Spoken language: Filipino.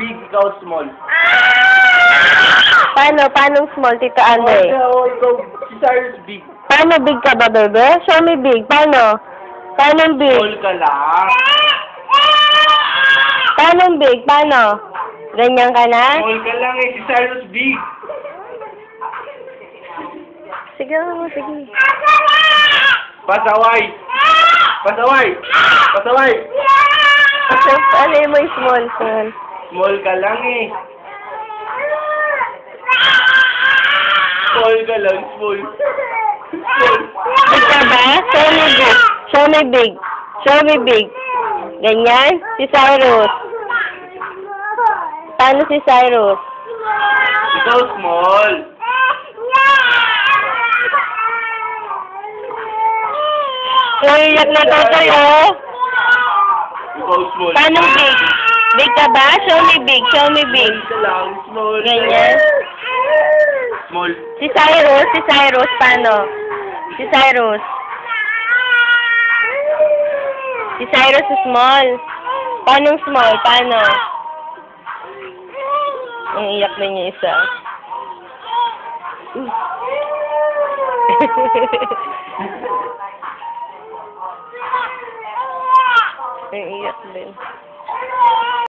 big, ikaw small. Paano small, Tito Andre? Ikaw, si Cyrus big. Paano big ka ba, bebe? Show me big. Paano big? Small ka lang. Paano big? Paano? Ganyan ka na? Small ka lang eh, si Cyrus big. Sige mo, sige. Pasaway! Pasaway! Pasaway! Ano mo yung small? Small ka lang eh. Small ka lang, small. Small. Big ka ba? Show me big. Show me big. Show me big. Ganyan? Si Cyrus. Paano si Cyrus? Ikaw small. Iyak na to sa'yo. Ikaw small. Paano big? Big ka ba? Show me big. Show me big. Small ka lang, small. Ganyan. Small. Si Cyrus, paano? Si Cyrus. Si Cyrus is small. Paano small? Paano? Ang iyak na niya isa. Ang iyak din.